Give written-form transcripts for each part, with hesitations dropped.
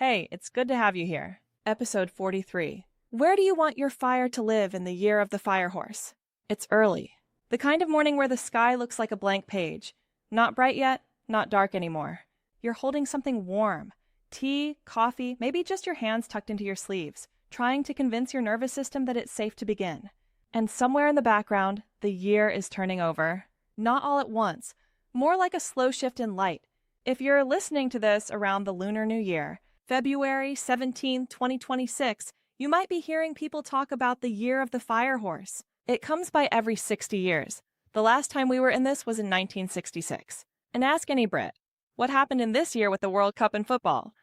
Hey, it's good to have you here. Episode 43. Where do you want your fire to live in the year of the fire horse? It's early. The kind of morning where the sky looks like a blank page. Not bright yet, not dark anymore. You're holding something warm. Tea, coffee, maybe just your hands tucked into your sleeves, trying to convince your nervous system that it's safe to begin. And somewhere in the background, the year is turning over. Not all at once, more like a slow shift in light. If you're listening to this around the Lunar New Year, February 17, 2026, you might be hearing people talk about the year of the fire horse. It comes by every 60 years. The last time we were in this was in 1966. And ask any Brit, what happened in this year with the World Cup in football?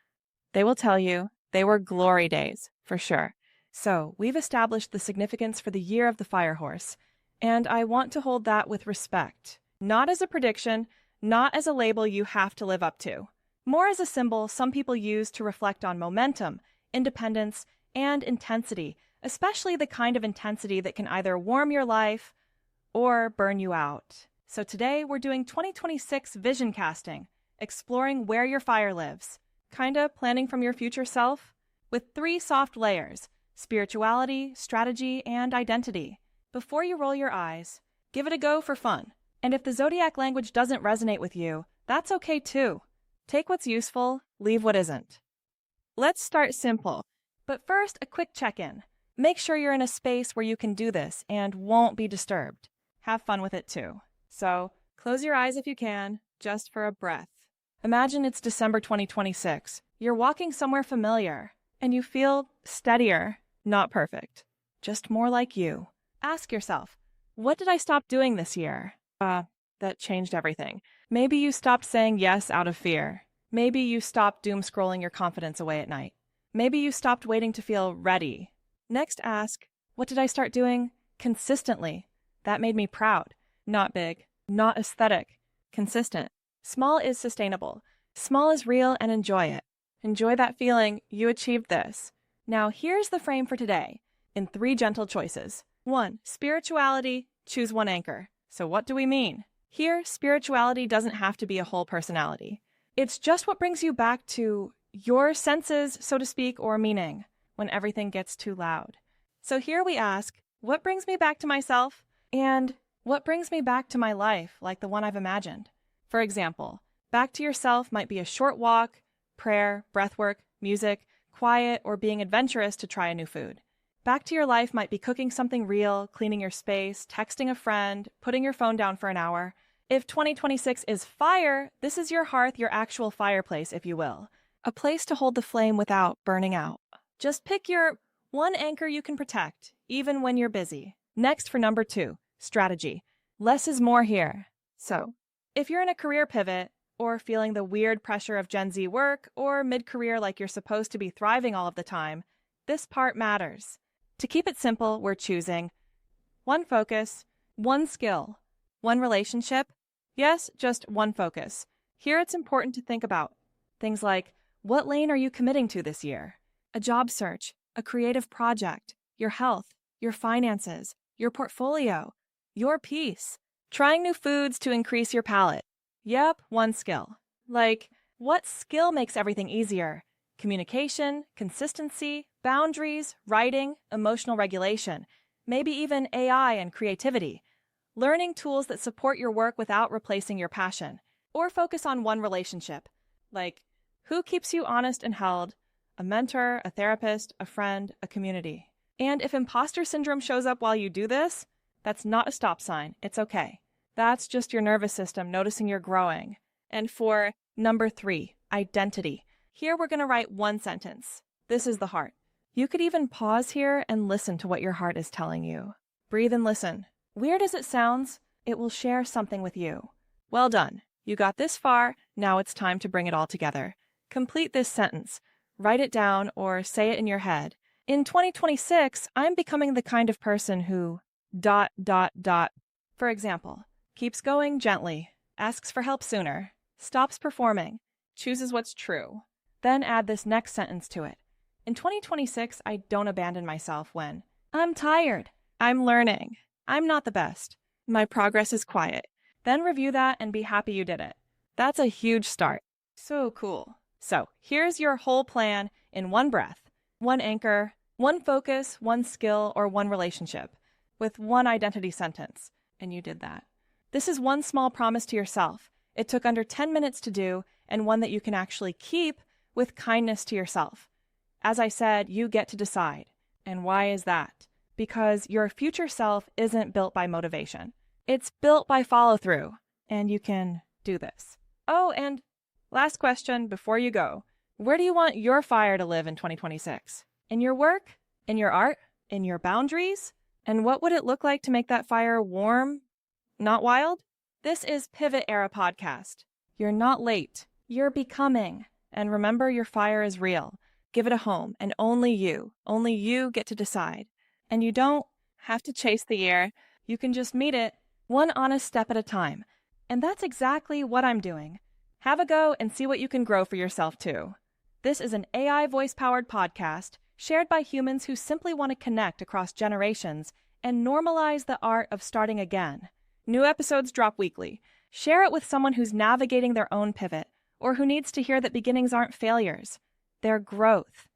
They will tell you they were glory days, for sure. So, we've established the significance for the year of the fire horse, and I want to hold that with respect. Not as a prediction, not as a label you have to live up to. More as a symbol some people use to reflect on momentum, independence, and intensity, especially the kind of intensity that can either warm your life or burn you out. So today we're doing 2026 vision casting, exploring where your fire lives, kinda planning from your future self, with 3 soft layers: spirituality, strategy, and identity. Before you roll your eyes, give it a go for fun. And if the zodiac language doesn't resonate with you, that's okay too. Take what's useful, leave what isn't. Let's start simple. But first, a quick check-in. Make sure you're in a space where you can do this and won't be disturbed. Have fun with it too. So, close your eyes if you can, just for a breath. Imagine it's December 2026. You're walking somewhere familiar, and you feel steadier, not perfect, just more like you. Ask yourself, what did I stop doing this year? That changed everything. Maybe you stopped saying yes out of fear. Maybe you stopped doom scrolling your confidence away at night. Maybe you stopped waiting to feel ready. Next, ask, what did I start doing consistently? That made me proud. Not big, not aesthetic, consistent. Small is sustainable. Small is real, and enjoy it. Enjoy that feeling you achieved this. Now here's the frame for today, in 3 gentle choices. 1. Spirituality, choose 1 anchor. So what do we mean? Here, spirituality doesn't have to be a whole personality. It's just what brings you back to your senses, so to speak, or meaning, when everything gets too loud. So here we ask, what brings me back to myself? And what brings me back to my life, like the one I've imagined? For example, back to yourself might be a short walk, prayer, breathwork, music, quiet, or being adventurous to try a new food. Back to your life might be cooking something real, cleaning your space, texting a friend, putting your phone down for an hour. If 2026 is fire, this is your hearth, your actual fireplace, if you will. A place to hold the flame without burning out. Just pick your 1 anchor you can protect, even when you're busy. Next, for number 2, strategy. Less is more here. So, if you're in a career pivot, or feeling the weird pressure of Gen Z work, or mid-career like you're supposed to be thriving all of the time, this part matters. To keep it simple, we're choosing 1 focus, 1 skill, 1 relationship. Yes, just 1 focus. Here it's important to think about things like, what lane are you committing to this year? A job search, a creative project, your health, your finances, your portfolio, your peace. Trying new foods to increase your palate. Yep, 1 skill. Like, what skill makes everything easier? Communication, consistency, boundaries, writing, emotional regulation, maybe even AI and creativity. Learning tools that support your work without replacing your passion. Or focus on 1 relationship. Like, who keeps you honest and held? A mentor, a therapist, a friend, a community. And if imposter syndrome shows up while you do this, that's not a stop sign. It's okay. That's just your nervous system noticing you're growing. And for number 3, identity. Here we're going to write 1 sentence. This is the heart. You could even pause here and listen to what your heart is telling you. Breathe and listen. Weird as it sounds, it will share something with you. Well done. You got this far, now it's time to bring it all together. Complete this sentence. Write it down or say it in your head. In 2026, I'm becoming the kind of person who ... For example, keeps going gently, asks for help sooner, stops performing, chooses what's true. Then add this next sentence to it. In 2026, I don't abandon myself when I'm tired, I'm learning, I'm not the best, my progress is quiet. Then review that and be happy you did it. That's a huge start. So cool. So here's your whole plan in one breath, one anchor, one focus, one skill, or one relationship, with one identity sentence. And you did that. This is one small promise to yourself. It took under 10 minutes to do, and one that you can actually keep with kindness to yourself. As I said, you get to decide. And why is that? Because your future self isn't built by motivation. It's built by follow-through, and you can do this. Oh, and last question before you go. Where do you want your fire to live in 2026? In your work? In your art? In your boundaries? And what would it look like to make that fire warm, not wild? This is Pivot Era Podcast. You're not late. You're becoming. And remember, your fire is real. Give it a home, and only you get to decide. And you don't have to chase the year. You can just meet it one honest step at a time. And that's exactly what I'm doing. Have a go and see what you can grow for yourself too. This is an AI voice-powered podcast shared by humans who simply want to connect across generations and normalize the art of starting again. New episodes drop weekly. Share it with someone who's navigating their own pivot or who needs to hear that beginnings aren't failures. They're growth.